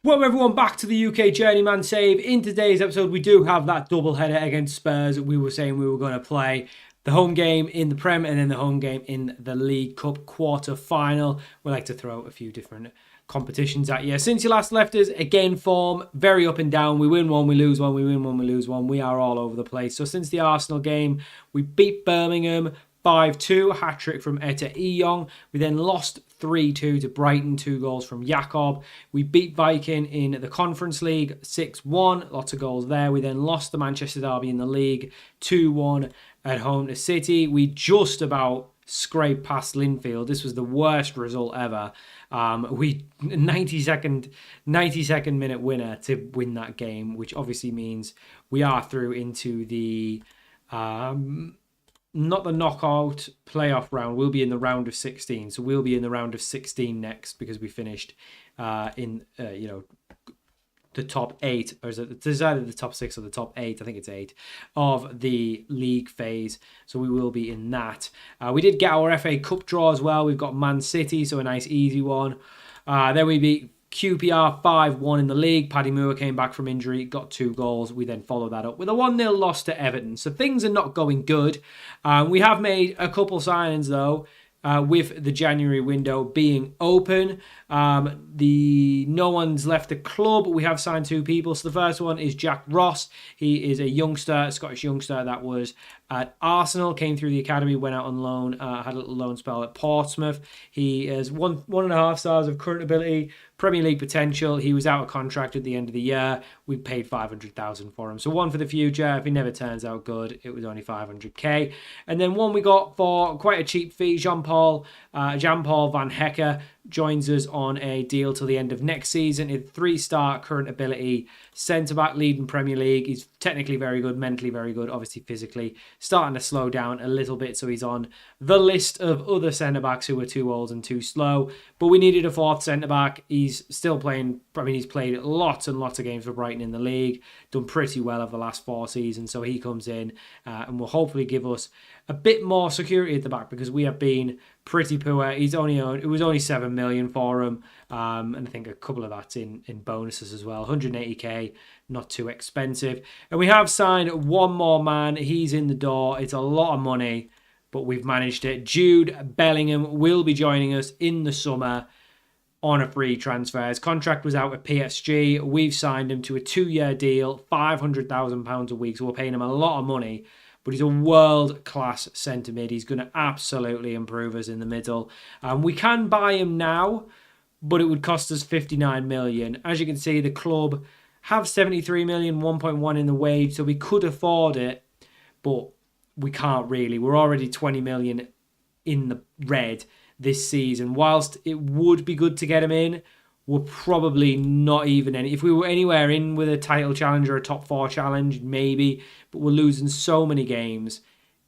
Welcome everyone back to the UK Journeyman save. In today's episode, we do have that double header against Spurs. We were saying we were going to play the home game in the Prem and then the home game in the League Cup quarter final. We like to throw a few different competitions at you. Since you last left us, again, form very up and down. We win one, we lose one, we win one, we lose one. We are all over the place. So since the Arsenal game, we beat Birmingham 5-2, hat-trick from Etta Iyong. We then lost 3-2 to Brighton, 2 goals from Jakob. We beat Viking in the Conference League 6-1, lots of goals there. We then lost the Manchester Derby in the league 2-1 at home to City. We just about scraped past Linfield. This was the worst result ever. We 92nd minute winner to win that game, which obviously means we are through into the not the knockout playoff round. We'll be in the round of 16. So we'll be in the round of 16 next because we finished in the top 8, or is it either the top 6 or the top 8? I think it's 8 of the league phase. So we will be in that. We did get our FA Cup draw as well. We've got Man City, so a nice easy one. Then we beat QPR 5-1 in the league. Paddy Moore came back from injury, got 2 goals. We then followed that up with a 1-0 loss to Everton. So things are not going good. We have made a couple signings though. With the January window being open. No one's left the club. We have signed 2 people. So the first one is Jack Ross. He is a youngster, a Scottish youngster that was at Arsenal, came through the academy, went out on loan, had a little loan spell at Portsmouth. He has 1.5 stars of current ability, Premier League potential. He was out of contract at the end of the year. We paid 500,000 for him. So one for the future. If he never turns out good, it was only 500k. And then one we got for quite a cheap fee. Jan-Paul van Hecker joins us on a deal till the end of next season. He's 3-star current ability, centre-back, leading Premier League. He's technically very good, mentally very good, obviously physically starting to slow down a little bit, so he's on the list of other centre-backs who are too old and too slow. But we needed a 4th centre-back. He's still playing, he's played lots and lots of games for Brighton in the league, done pretty well over the last 4 seasons, so he comes in and will hopefully give us a bit more security at the back because we have been pretty poor. It was only 7 million for him, and I think a couple of that's in bonuses as well. 180k, not too expensive. And we have signed one more man. He's in the door. It's a lot of money, but we've managed it. Jude Bellingham will be joining us in the summer on a free transfer. His contract was out at PSG. We've signed him to a 2-year deal, £500,000 a week, so we're paying him a lot of money. But he's a world-class centre mid. He's going to absolutely improve us in the middle. We can buy him now, but it would cost us 59 million. As you can see, the club have 73 million, 1.1 in the wage, so we could afford it, but we can't really. We're already 20 million in the red this season. Whilst it would be good to get him in, we're probably not even any. If we were anywhere in with a title challenge or a top 4 challenge, maybe, but we're losing so many games,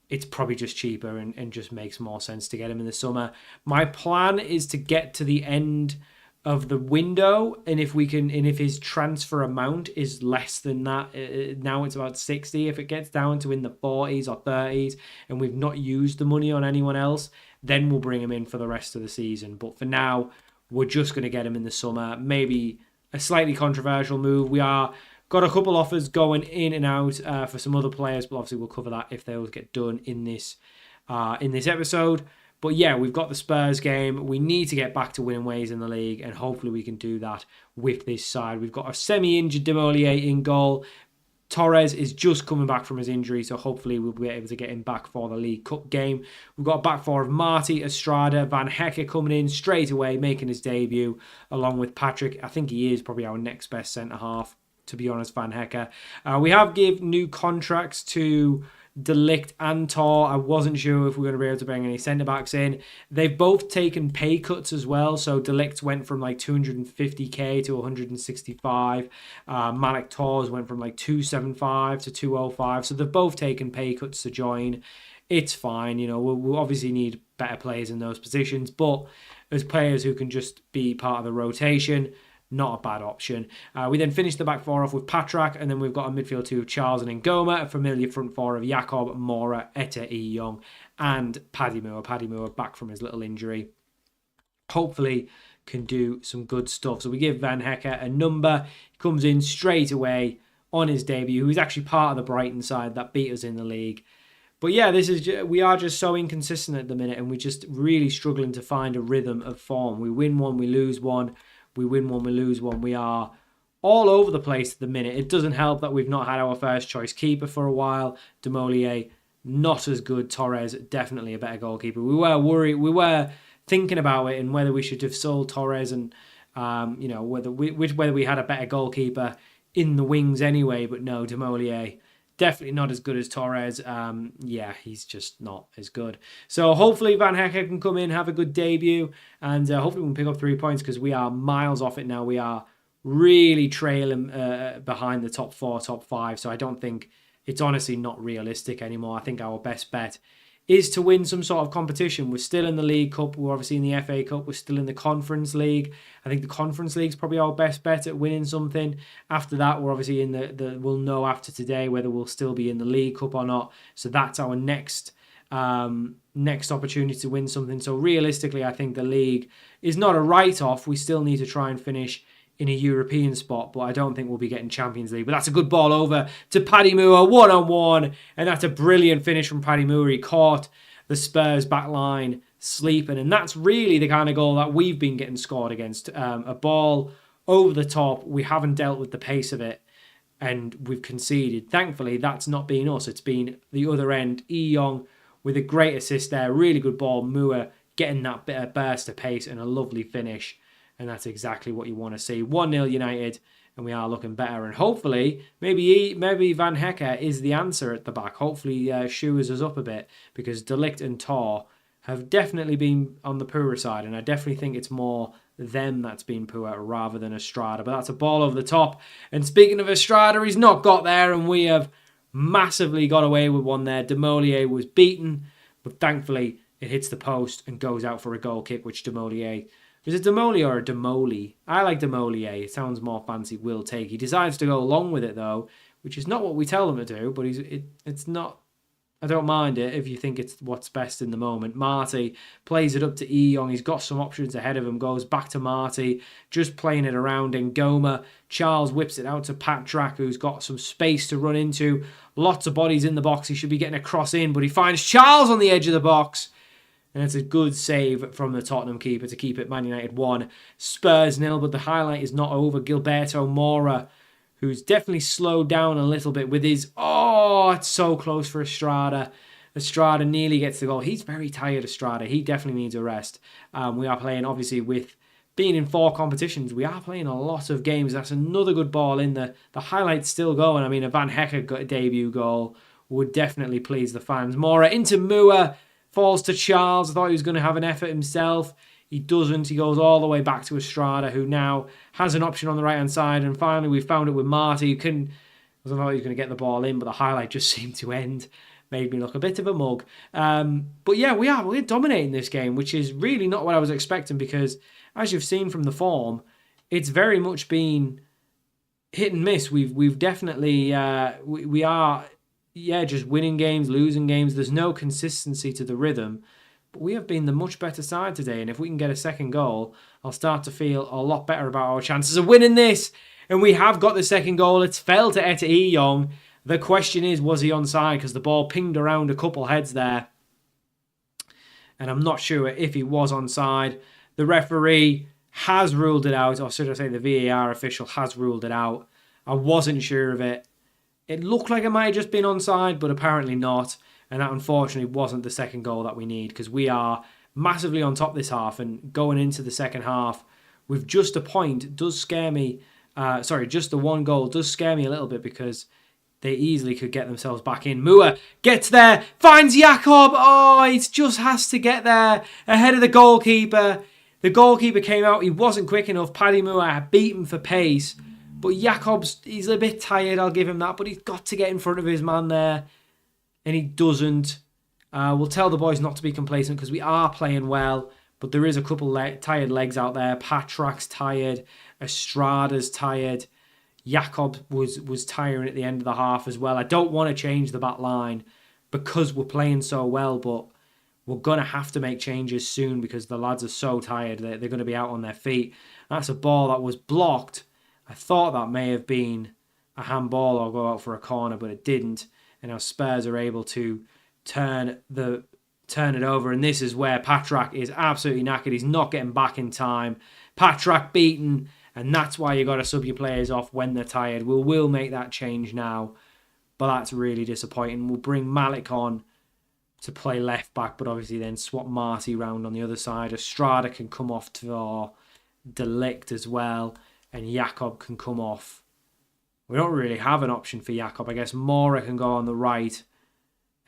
it's probably just cheaper and just makes more sense to get him in the summer. My plan is to get to the end of the window, and if his transfer amount is less than that, now it's about 60. If it gets down to in the 40s or 30s, and we've not used the money on anyone else, then we'll bring him in for the rest of the season. But for now, we're just going to get him in the summer. Maybe a slightly controversial move. We are got a couple offers going in and out for some other players, but obviously we'll cover that if those get done in this episode. But yeah, we've got the Spurs game. We need to get back to winning ways in the league, and hopefully we can do that with this side. We've got a semi-injured Demolier in goal. Torres is just coming back from his injury, so hopefully we'll be able to get him back for the League Cup game. We've got a back four of Marty, Estrada, Van Hecker coming in straight away, making his debut, along with Patrick. I think he is probably our next best centre-half, to be honest, Van Hecker. We have given new contracts to De Ligt and Tor. I wasn't sure if we were going to be able to bring any centre-backs in. They've both taken pay cuts as well. So De Ligt went from like 250k to 165. Malik Tor's went from like 275 to 205. So they've both taken pay cuts to join. It's fine. You know, we'll obviously need better players in those positions. But as players who can just be part of the rotation, not a bad option. We then finished the back four off with Patrak, and then we've got a midfield two of Charles and Ngoma, a familiar front four of Jakob, Mora, Etta Iyong, and Paddy Moore. Paddy Moore back from his little injury. Hopefully can do some good stuff. So we give Van Hecker a number. He comes in straight away on his debut. He was actually part of the Brighton side that beat us in the league. But yeah, we are just so inconsistent at the minute, and we're just really struggling to find a rhythm of form. We win one, we lose one. We win one, we lose one. We are all over the place at the minute. It doesn't help that we've not had our first choice keeper for a while. Demolier, not as good. Torres, definitely a better goalkeeper. We were worried. We were thinking about it and whether we should have sold Torres and whether we had a better goalkeeper in the wings anyway. But no, Demolier, definitely not as good as Torres. He's just not as good. So hopefully Van Hecker can come in, have a good debut, and hopefully we can pick up 3 points because we are miles off it now. We are really trailing behind the top 4, top 5. So I don't think it's honestly not realistic anymore. I think our best bet is to win some sort of competition. We're still in the League Cup. We're obviously in the FA Cup. We're still in the Conference League. I think the Conference League is probably our best bet at winning something. After that, we're obviously in we'll know after today whether we'll still be in the League Cup or not. So that's our next opportunity to win something. So realistically, I think the league is not a write-off. We still need to try and finish in a European spot, but I don't think we'll be getting Champions League. But that's a good ball over to Paddy Moore, 1-on-1, and that's a brilliant finish from Paddy Moore. He caught the Spurs back line sleeping, and that's really the kind of goal that we've been getting scored against. A ball over the top. We haven't dealt with the pace of it, and we've conceded. Thankfully, that's not been us. It's been the other end. Young with a great assist there. Really good ball. Moore getting that bit of burst of pace and a lovely finish. And that's exactly what you want to see. 1-0 United, and we are looking better. And hopefully, maybe Van Hecker is the answer at the back. Hopefully, shoes us up a bit, because De Ligt and Tor have definitely been on the poorer side. And I definitely think it's more them that's been poor rather than Estrada. But that's a ball over the top. And speaking of Estrada, he's not got there, and we have massively got away with one there. Demolier was beaten, but thankfully, it hits the post and goes out for a goal kick, which Demolier... Is it Demolier or Demoli? I like Demolier. It sounds more fancy. Will take. He decides to go along with it, though, which is not what we tell him to do, but it's not... I don't mind it if you think it's what's best in the moment. Marty plays it up to Young. He's got some options ahead of him. Goes back to Marty, just playing it around Ngoma. Charles whips it out to Patrak, who's got some space to run into. Lots of bodies in the box. He should be getting a cross in, but he finds Charles on the edge of the box. And it's a good save from the Tottenham keeper to keep it Man United 1, Spurs 0. But the highlight is not over. Gilberto Mora, who's definitely slowed down a little bit with his... Oh, it's so close for Estrada. Estrada nearly gets the goal. He's very tired, Estrada. He definitely needs a rest. We are playing, obviously, with being in 4 competitions. We are playing a lot of games. That's another good ball in. The highlight's still going. I mean, a Van Hecker debut goal would definitely please the fans. Mora into Moore. Falls to Charles. I thought he was going to have an effort himself. He doesn't. He goes all the way back to Estrada, who now has an option on the right-hand side. And finally, we found it with Marty, who couldn't... I don't know if he was going to get the ball in, but the highlight just seemed to end. Made me look a bit of a mug. But yeah, we're dominating this game, which is really not what I was expecting, because as you've seen from the form, it's very much been hit and miss. We've definitely... we are... Yeah, just winning games, losing games. There's no consistency to the rhythm. But we have been the much better side today. And if we can get a second goal, I'll start to feel a lot better about our chances of winning this. And we have got the second goal. It's fell to Ete Young. The question is, was he onside? Because the ball pinged around a couple heads there. And I'm not sure if he was onside. The referee has ruled it out. Or should I say the VAR official has ruled it out. I wasn't sure of it. It looked like it might have just been onside, but apparently not. And that unfortunately wasn't the second goal that we need, because we are massively on top this half, and going into the second half with just a point does scare me. Just the one goal does scare me a little bit, because they easily could get themselves back in. Moore gets there, finds Jakob. Oh, it just has to get there ahead of the goalkeeper. The goalkeeper came out. He wasn't quick enough. Paddy Moore had beat him for pace. But Jakob's, he's a bit tired, I'll give him that. But he's got to get in front of his man there. And he doesn't. We'll tell the boys not to be complacent, because we are playing well. But there is a couple tired legs out there. Patrak's tired. Estrada's tired. Jakob was tiring at the end of the half as well. I don't want to change the back line because we're playing so well. But we're going to have to make changes soon because the lads are so tired. They're going to be out on their feet. That's a ball that was blocked. I thought that may have been a handball or go out for a corner, but it didn't. And now Spurs are able to turn it over. And this is where Patrak is absolutely knackered. He's not getting back in time. Patrak beaten. And that's why you got to sub your players off when they're tired. We'll make that change now. But that's really disappointing. We'll bring Malik on to play left back, but obviously then swap Marty round on the other side. Estrada can come off for Delict as well. And Jakob can come off. We don't really have an option for Jakob. I guess Mora can go on the right.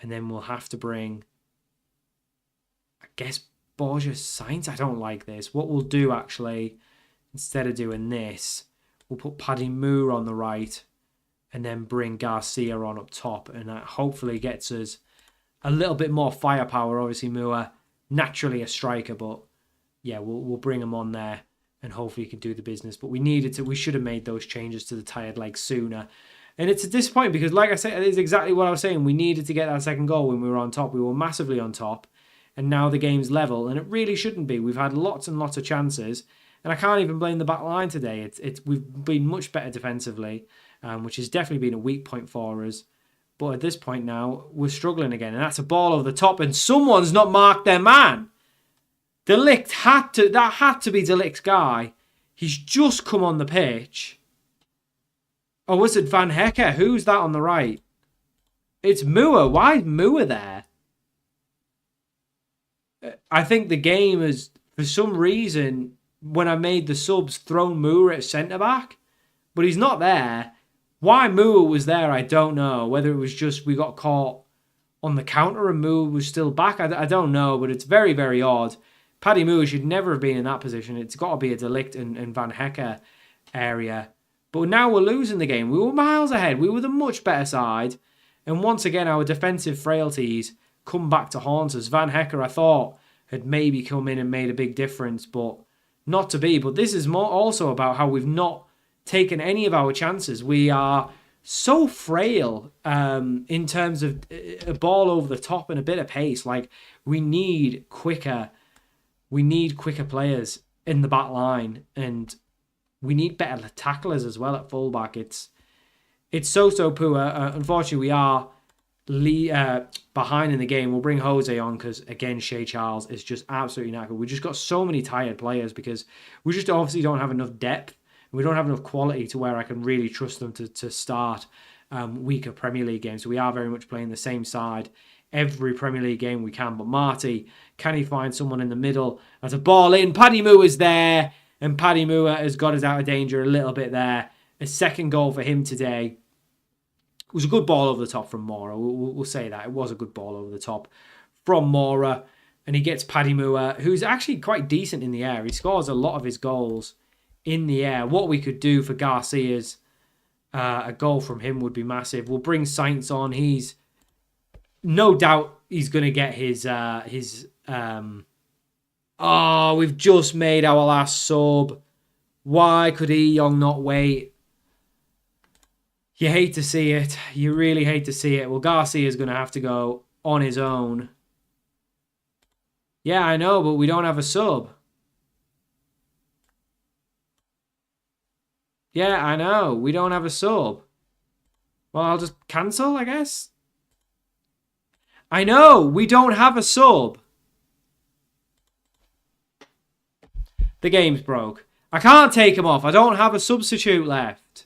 And then we'll have to bring, I guess, Borja Sainz. I don't like this. What we'll do, actually, instead of doing this, we'll put Paddy Moore on the right and then bring Garcia on up top. And that hopefully gets us a little bit more firepower. Obviously, Moore, naturally a striker, but yeah, we'll bring him on there and hopefully he can do the business. But we should have made those changes to the tired legs sooner. And it's a disappointment because, like I said, it is exactly what I was saying. We needed to get that second goal when we were on top. We were massively on top. And now the game's level. And it really shouldn't be. We've had lots and lots of chances. And I can't even blame the back line today. We've been much better defensively, which has definitely been a weak point for us. But at this point now, we're struggling again. And that's a ball over the top. And someone's not marked their man. Delict had to be Delict's guy. He's just come on the pitch. Oh, was it Van Hecker? Who's that on the right? It's Moore. Why is Moore there? I think the game has, for some reason, when I made the subs, thrown Moore at centre-back. But he's not there. Why Moore was there, I don't know. Whether it was just we got caught on the counter and Moore was still back, I don't know. But it's very, very odd. Paddy Moore should never have been in that position. It's got to be a Delict and Van Hecker area. But now we're losing the game. We were miles ahead. We were the much better side. And once again, our defensive frailties come back to haunt us. Van Hecker, I thought, had maybe come in and made a big difference, but not to be. But this is more also about how we've not taken any of our chances. We are so frail in terms of a ball over the top and a bit of pace. Like, we need quicker players in the back line, and we need better tacklers as well at fullback. It's so poor. Unfortunately, we are behind in the game. We'll bring Jose on because, again, Shea Charles is just absolutely knackered. We just got so many tired players because we just obviously don't have enough depth. We don't have enough quality to where I can really trust them to start weaker Premier League games. So we are very much playing the same side every Premier League game we can. But Marty, can he find someone in the middle? As a ball in, Paddy Moore is there. And Paddy Moore has got us out of danger a little bit there. A second goal for him today. It was a good ball over the top from Mora. We'll say that. It was a good ball over the top from Mora. And he gets Paddy Moore, who's actually quite decent in the air. He scores a lot of his goals in the air. What we could do for Garcia's a goal from him would be massive. We'll bring Sainz on. He's no doubt he's going to get his we've just made our last sub. Why could Young not wait? You hate to see it. You really hate to see it. Well, Garcia's going to have to go on his own. Yeah, I know, but we don't have a sub. Yeah, I know. We don't have a sub. Well, I'll just cancel, I guess. I know. We don't have a sub. The game's broke. I can't take him off. I don't have a substitute left.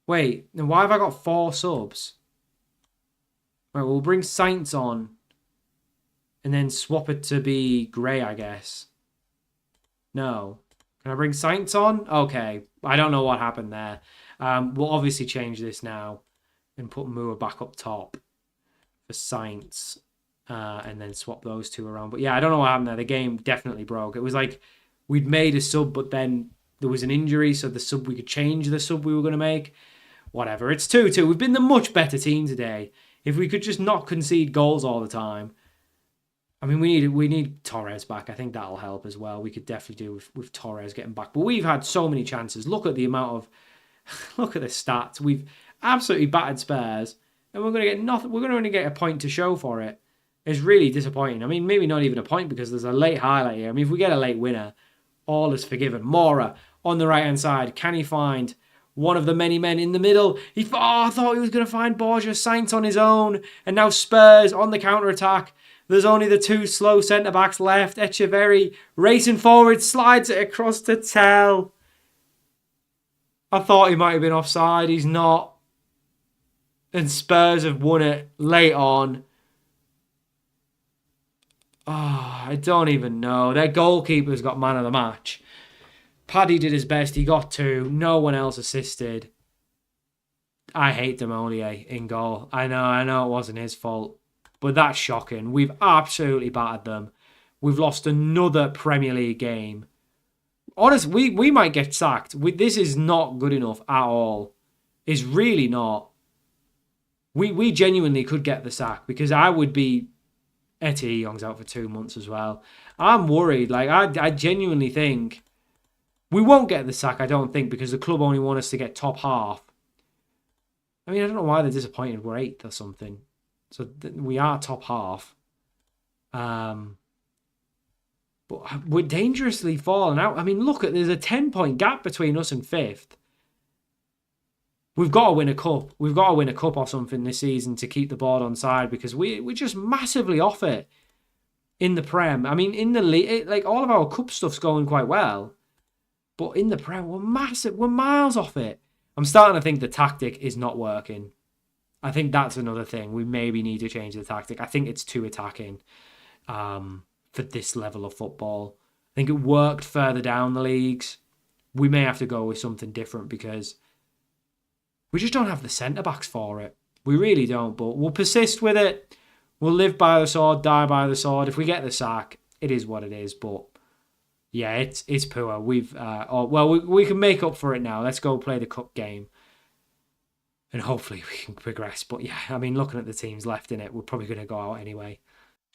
Wait, then why have I got 4 subs? Right, we'll bring Saints on. And then swap it to be Gray, I guess. No. Can I bring Saints on? Okay. I don't know what happened there. We'll obviously change this now. And put Moore back up top for Saints. And then swap those two around. But yeah, I don't know what happened there. The game definitely broke. It was like we'd made a sub, but then there was an injury. So we could change the sub we were going to make. Whatever. It's 2-2. We've been the much better team today. If we could just not concede goals all the time. I mean, we need Torres back. I think that'll help as well. We could definitely do with Torres getting back. But we've had so many chances. Look at the amount of... Look at the stats. We've absolutely battered Spurs. and we're going to get nothing. We're going to only get a point to show for it. It's really disappointing. I mean, maybe not even a point because there's a late highlight here. I mean, if we get a late winner, all is forgiven. Mora on the right-hand side. Can he find one of the many men in the middle? I thought he was going to find Borja. Sainz on his own. And now Spurs on the counter-attack. There's only the two slow centre-backs left. Echeverri racing forward, slides it across to Tell. I thought he might have been offside. He's not. And Spurs have won it late on. I don't even know. Their goalkeeper's got man of the match. Paddy did his best. He got 2. No one else assisted. I hate Demolier in goal. I know it wasn't his fault. But that's shocking. We've absolutely battered them. We've lost another Premier League game. Honestly, we might get sacked. This is not good enough at all. It's really not. We genuinely could get the sack because I would be... Eddie Young's out for 2 months as well. I'm worried. Like, I genuinely think we won't get the sack, I don't think, because the club only want us to get top half. I mean, I don't know why they're disappointed we're 8th or something. So we are top half. But we're dangerously falling out. I mean, look, there's a 10-point gap between us and 5th. We've got to win a cup. We've got to win a cup or something this season to keep the board on side because we're just massively off it in the Prem. I mean, in the league, like all of our cup stuff's going quite well, but in the Prem, we're massive. We're miles off it. I'm starting to think the tactic is not working. I think that's another thing. We maybe need to change the tactic. I think it's too attacking for this level of football. I think it worked further down the leagues. We may have to go with something different because we just don't have the centre-backs for it. We really don't, but we'll persist with it. We'll live by the sword, die by the sword. If we get the sack, it is what it is, but yeah, it's poor. We can make up for it now. Let's go play the cup game. And hopefully we can progress. But yeah, I mean, looking at the teams left in it, we're probably going to go out anyway.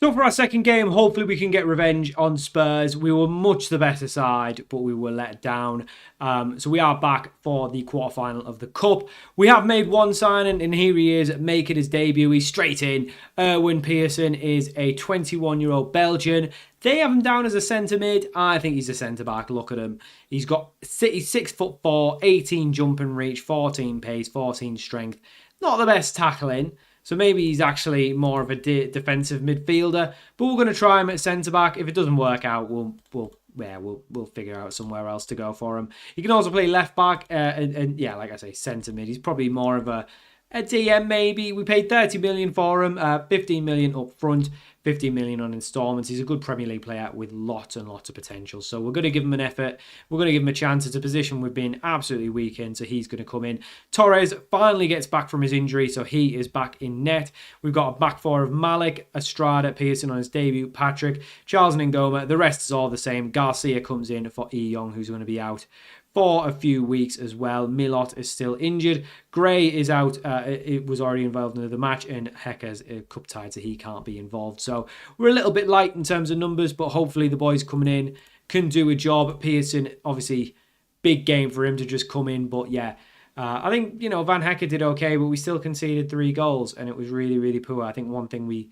So for our second game, hopefully we can get revenge on Spurs. We were much the better side, but we were let down. So we are back for the quarterfinal of the Cup. We have made one signing, and here he is making his debut. He's straight in. Erwin Pearson is a 21-year-old Belgian. They have him down as a centre mid. I think he's a centre back. Look at him. He's 6'4", 18 jump and reach, 14 pace, 14 strength. Not the best tackling. So maybe he's actually more of a defensive midfielder. But we're going to try him at centre back. If it doesn't work out, we'll figure out somewhere else to go for him. He can also play left back and yeah, like I say, centre mid. He's probably more of a DM maybe. We paid 30 million for him, 15 million up front, 15 million on instalments. He's a good Premier League player with lots and lots of potential. So we're going to give him an effort. We're going to give him a chance. It's a position we've been absolutely weak in, so he's going to come in. Torres finally gets back from his injury, so he is back in net. We've got a back four of Malik, Estrada, Pearson on his debut, Patrick, Charles and Ngoma. The rest is all the same. Garcia comes in for E. Young, who's going to be out for a few weeks as well. Milot is still injured. Gray is out. It was already involved in the match, and Hecker's cup tied, so he can't be involved. So we're a little bit light in terms of numbers, but hopefully the boys coming in can do a job. Pearson, obviously, big game for him to just come in, but yeah. I think, Van Hecker did okay, but we still conceded 3 goals, and it was really, really poor. I think one thing we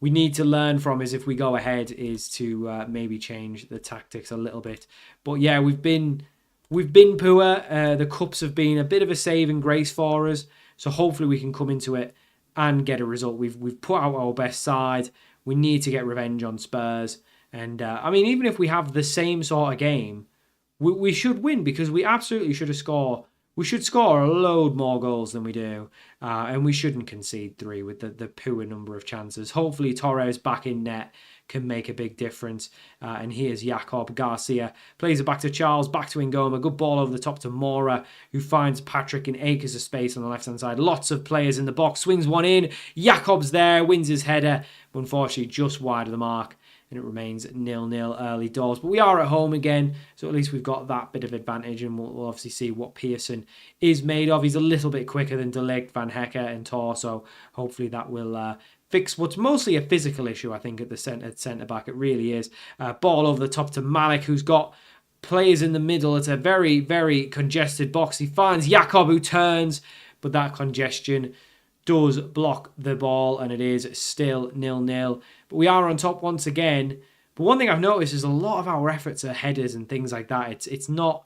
need to learn from is if we go ahead is to maybe change the tactics a little bit. But yeah, we've been poor. The cups have been a bit of a saving grace for us. So hopefully we can come into it and get a result. We've put out our best side. We need to get revenge on Spurs. And even if we have the same sort of game, we should win because we absolutely should score. We should score a load more goals than we do. And we shouldn't concede 3 with the poor number of chances. Hopefully Torres back in net can make a big difference. And here's Jakob Garcia. Plays it back to Charles, back to Ngoma. Good ball over the top to Mora, who finds Patrick in acres of space on the left-hand side. Lots of players in the box. Swings one in. Jakob's there, wins his header. But unfortunately, just wide of the mark. And it remains 0-0 early doors. But we are at home again, so at least we've got that bit of advantage, and we'll obviously see what Pearson is made of. He's a little bit quicker than De Ligt, Van Hecker and Tor, so hopefully that will fix what's mostly a physical issue, I think, at the centre-back. It really is. Ball over the top to Malik, who's got players in the middle. It's a very, very congested box. He finds Jakob, who turns, but that congestion does block the ball, and it is still 0-0. But we are on top once again. But one thing I've noticed is a lot of our efforts are headers and things like that. It's not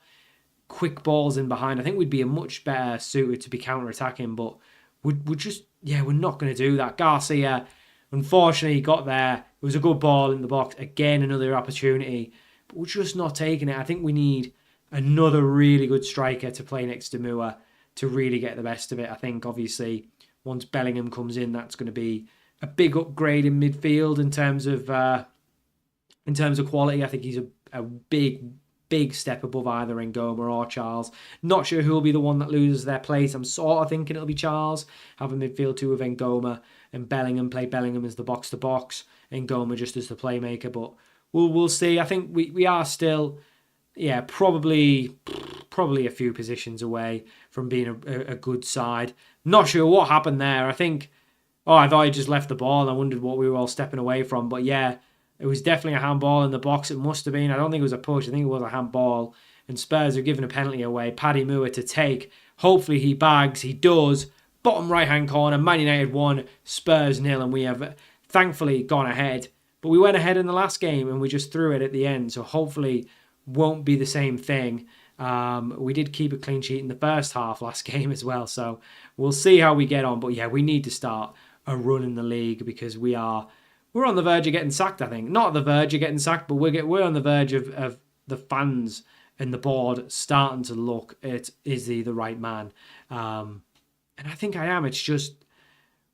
quick balls in behind. I think we'd be a much better suited to be counter-attacking, but we're just, we're not going to do that. Garcia, unfortunately, got there. It was a good ball in the box. Again, another opportunity, but we're just not taking it. I think we need another really good striker to play next to Moore to really get the best of it. I think, obviously, once Bellingham comes in, that's going to be a big upgrade in midfield in terms of quality. I think he's a big step above either Ngoma or Charles. Not sure who will be the one that loses their place. I'm sort of thinking it'll be Charles. Have a midfield two with Ngoma and Bellingham. Play Bellingham as the box-to-box. Ngoma just as the playmaker. But we'll see. I think we are still, probably a few positions away from being a good side. Not sure what happened there. I thought he just left the ball and I wondered what we were all stepping away from. But it was definitely a handball in the box. It must have been. I don't think it was a push. I think it was a handball. And Spurs are giving a penalty away. Paddy Moore to take. Hopefully he bags. He does. Bottom right-hand corner. Man United 1. Spurs 0. And we have thankfully gone ahead. But we went ahead in the last game and we just threw it at the end. So hopefully won't be the same thing. We did keep a clean sheet in the first half last game as well. So we'll see how we get on. But we need to start a run in the league because we're on the verge of getting sacked, I think. Not the verge of getting sacked, but we're on the verge of the fans and the board starting to look at, is he the right man? And I think I am. It's just,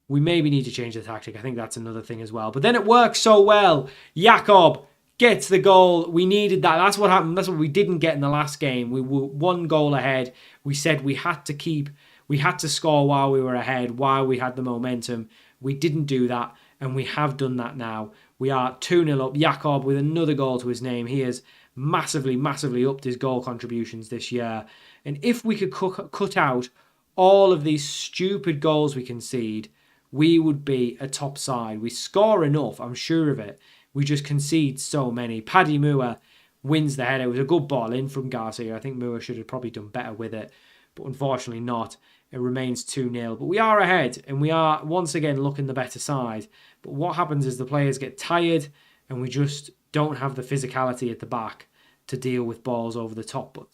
we maybe need to change the tactic. I think that's another thing as well. But then it works so well. Jakob gets the goal. We needed that. That's what happened. That's what we didn't get in the last game. We were one goal ahead. We said we had to score while we were ahead, while we had the momentum. We didn't do that. And we have done that now. We are 2-0 up. Jakob with another goal to his name. He has massively upped his goal contributions this year. And if we could cut out all of these stupid goals we concede, we would be a top side. We score enough, I'm sure of it. We just concede so many. Paddy Moore wins the header. It was a good ball in from Garcia. I think Moore should have probably done better with it. But unfortunately not. It remains 2-0. But we are ahead and we are once again looking the better side. But what happens is the players get tired and we just don't have the physicality at the back to deal with balls over the top. But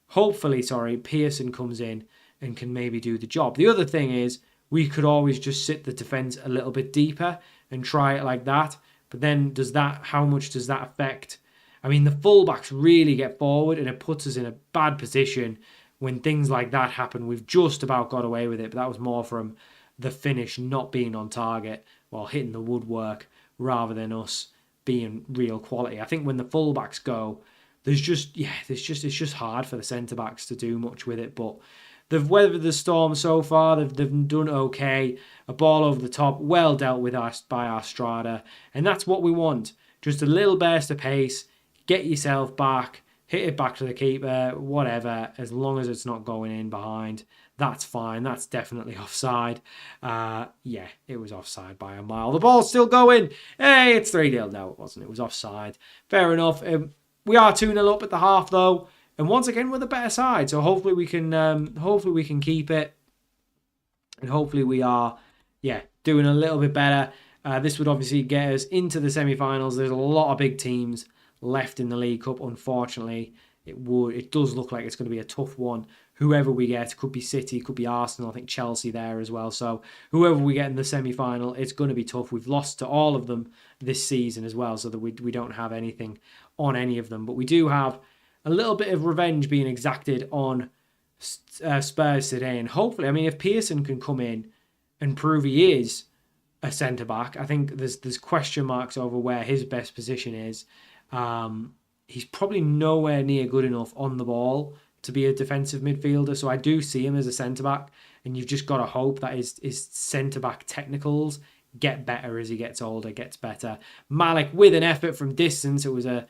hopefully, Pearson comes in and can maybe do the job. The other thing is we could always just sit the defence a little bit deeper and try it like that. But then how much does that affect? I mean, the fullbacks really get forward and it puts us in a bad position. When things like that happen, we've just about got away with it, but that was more from the finish not being on target while hitting the woodwork rather than us being real quality. I think when the fullbacks go, it's just hard for the centre-backs to do much with it, but they've weathered the storm so far. They've done okay. A ball over the top, well dealt with by our Strada, and that's what we want. Just a little burst of pace, get yourself back, hit it back to the keeper, whatever, as long as it's not going in behind. That's fine. That's definitely offside. It was offside by a mile. The ball's still going. Hey, it's 3-0. No, it wasn't. It was offside. Fair enough. We are 2-0 up at the half, though. And once again, we're the better side. So hopefully we can keep it. And hopefully we are, doing a little bit better. This would obviously get us into the semi-finals. There's a lot of big teams left in the League Cup, unfortunately. It does look like it's going to be a tough one. Whoever we get, could be City, could be Arsenal, I think Chelsea there as well. So whoever we get in the semi-final, it's going to be tough. We've lost to all of them this season as well, so that we don't have anything on any of them. But we do have a little bit of revenge being exacted on Spurs today. And hopefully, I mean, if Pearson can come in and prove he is a centre-back, I think there's question marks over where his best position is. He's probably nowhere near good enough on the ball to be a defensive midfielder, so I do see him as a centre-back, and you've just got to hope that his centre-back technicals get better as he gets older, gets better. Malik with an effort from distance. It was a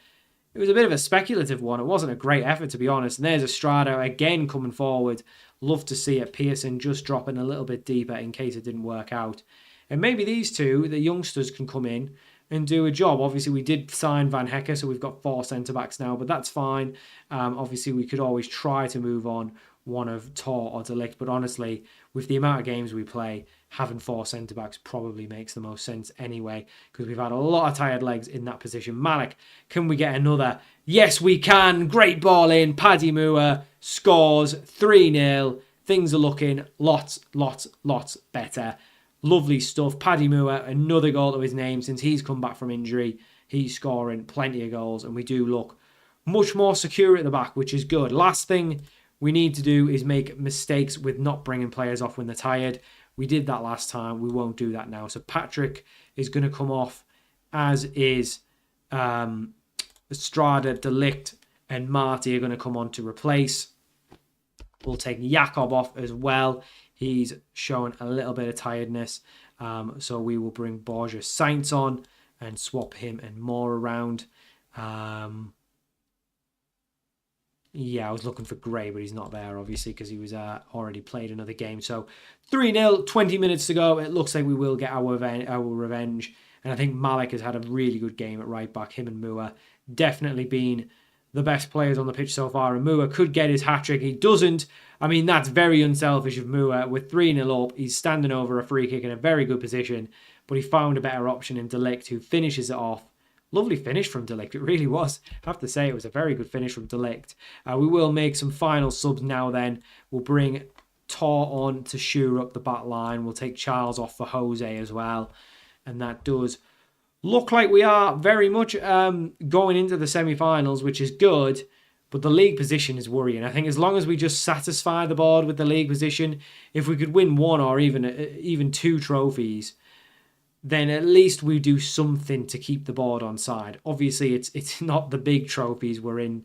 bit of a speculative one. It wasn't a great effort, to be honest. And there's Estrada again coming forward. Love to see it. Pearson just dropping a little bit deeper in case it didn't work out. And maybe these two, the youngsters, can come in and do a job. Obviously, we did sign Van Hecker, so we've got 4 centre-backs now, but that's fine. Obviously, we could always try to move on one of Tor or Delict. But honestly, with the amount of games we play, having 4 centre-backs probably makes the most sense anyway, because we've had a lot of tired legs in that position. Malik, can we get another? Yes, we can. Great ball in. Paddy Moore scores 3-0. Things are looking lots better. Lovely stuff. Paddy Moore, another goal to his name since he's come back from injury. He's scoring plenty of goals, and we do look much more secure at the back, which is good. Last thing we need to do is make mistakes with not bringing players off when they're tired. We did that last time. We won't do that now. So Patrick is going to come off, as is Estrada, Delict, and Marty are going to come on to replace. We'll take Jakob off as well. He's showing a little bit of tiredness. So we will bring Borja Sainz on and swap him and more around. Yeah, I was looking for Gray, but he's not there, obviously, because he was already played another game. So 3-0, 20 minutes to go. It looks like we will get our revenge. And I think Malik has had a really good game at right back. Him and Mua definitely been the best players on the pitch so far. And Mua could get his hat-trick. He doesn't. I mean, that's very unselfish of Mua. With 3-0 up, he's standing over a free kick in a very good position. But he found a better option in Delict, who finishes it off. Lovely finish from Delict. It really was. I have to say, it was a very good finish from Delict. We will make some final subs now then. We'll bring Tor on to shore up the back line. We'll take Charles off for Jose as well. And that does look like we are very much going into the semi-finals, which is good. But the league position is worrying. I think as long as we just satisfy the board with the league position, if we could win 1 or even 2 trophies, then at least we do something to keep the board on side. Obviously, it's not the big trophies we're in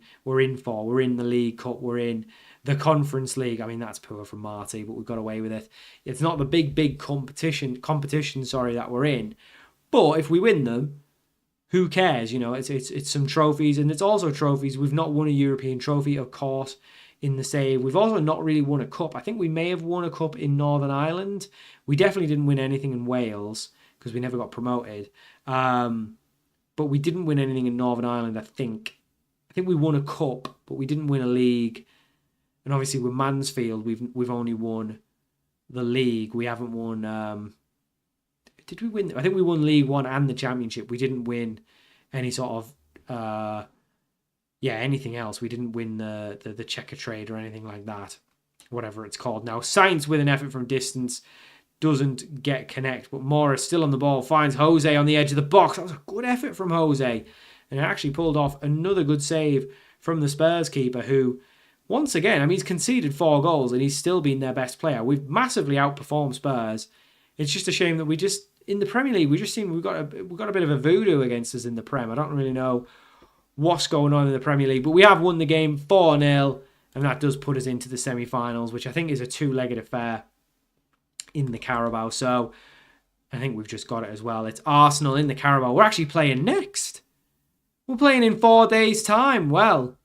for. We're in the League Cup. We're in the Conference League. I mean, that's poor from Marty, but we got away with it. It's not the big competition that we're in. But if we win them, who cares? You know, it's some trophies, and it's also trophies. We've not won a European trophy, of course, in the save. We've also not really won a cup. I think we may have won a cup in Northern Ireland. We definitely didn't win anything in Wales, because we never got promoted. But we didn't win anything in Northern Ireland, I think. I think we won a cup, but we didn't win a league. And obviously with Mansfield, we've only won the league. We haven't won... did we win? I think we won League One and the Championship. We didn't win any sort of... anything else. We didn't win the Checker Trade or anything like that. Whatever it's called now. Sainz with an effort from distance. Doesn't get connect, but Morris still on the ball, finds Jose on the edge of the box. That was a good effort from Jose, and it actually pulled off another good save from the Spurs keeper, who, once again, I mean, he's conceded 4 goals and he's still been their best player. We've massively outperformed Spurs. It's just a shame that we just, in the Premier League, we just seem we've got a bit of a voodoo against us in the Prem. I don't really know what's going on in the Premier League, but we have won the game 4-0, and that does put us into the semi-finals, which I think is a 2-legged affair in the Carabao. So I think we've just got it as well. It's Arsenal in the Carabao. We're actually playing next. We're playing in 4 days' time. Well,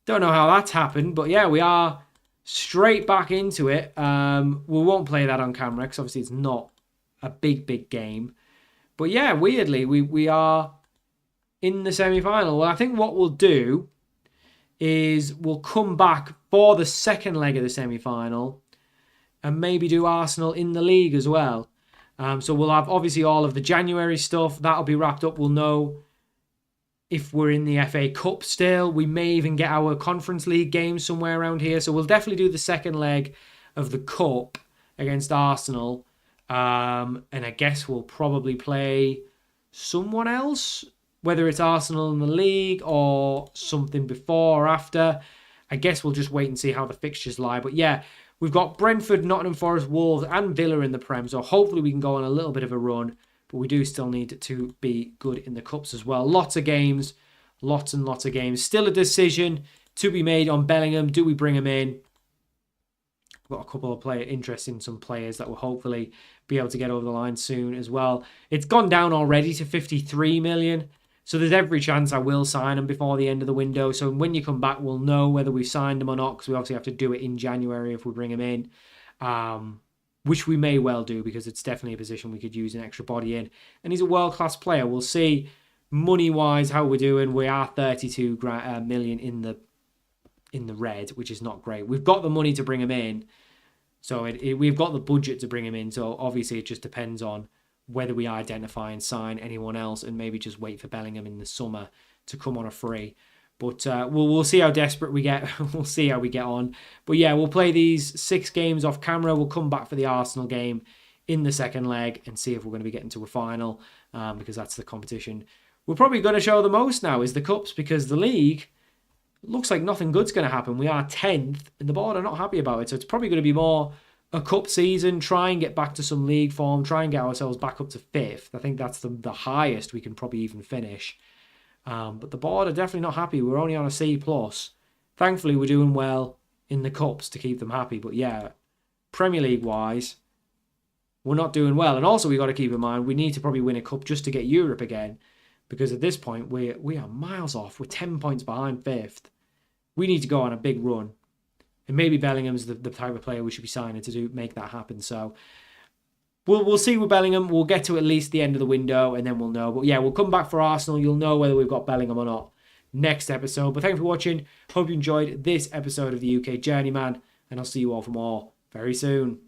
don't know how that's happened, but yeah, we are straight back into it. We won't play that on camera because obviously it's not a big game. But yeah, weirdly, we are in the semi-final. Well, I think what we'll do is we'll come back for the second leg of the semi-final and maybe do Arsenal in the league as well. So we'll have obviously all of the January stuff. That'll be wrapped up. We'll know if we're in the FA Cup still. We may even get our Conference League game somewhere around here. So we'll definitely do the second leg of the Cup against Arsenal. And I guess we'll probably play someone else, whether it's Arsenal in the league or something before or after. I guess we'll just wait and see how the fixtures lie. But yeah, we've got Brentford, Nottingham Forest, Wolves and Villa in the Prem. So hopefully we can go on a little bit of a run. But we do still need to be good in the Cups as well. Lots of games. Lots and lots of games. Still a decision to be made on Bellingham. Do we bring him in? Got a couple of interest in some players that will hopefully be able to get over the line soon as well. It's gone down already to 53 million. So there's every chance I will sign him before the end of the window. So when you come back, we'll know whether we've signed him or not, because we obviously have to do it in January if we bring him in, which we may well do because it's definitely a position we could use an extra body in. And he's a world-class player. We'll see money-wise how we're doing. We are 32 million in the in the red, which is not great. We've got the money to bring him in, so we've got the budget to bring him in. So obviously it just depends on whether we identify and sign anyone else, and maybe just wait for Bellingham in the summer to come on a free. But we'll see how desperate we get. We'll see how we get on. But yeah, we'll play these 6 games off camera. We'll come back for the Arsenal game in the second leg and see if we're going to be getting to a final, because that's the competition we're probably going to show the most now, is the Cups, because the league looks like nothing good's going to happen. We are 10th and the board are not happy about it. So it's probably going to be more a cup season, try and get back to some league form, try and get ourselves back up to 5th. I think that's the highest we can probably even finish. But the board are definitely not happy. We're only on a C+. Thankfully, we're doing well in the Cups to keep them happy. But yeah, Premier League-wise, we're not doing well. And also, we've got to keep in mind, we need to probably win a cup just to get Europe again. Because at this point, we are miles off. We're 10 points behind 5th. We need to go on a big run. And maybe Bellingham's the type of player we should be signing to make that happen. So we'll see with Bellingham. We'll get to at least the end of the window and then we'll know. But yeah, we'll come back for Arsenal. You'll know whether we've got Bellingham or not next episode. But thanks for watching. Hope you enjoyed this episode of the UK Journeyman. And I'll see you all for more very soon.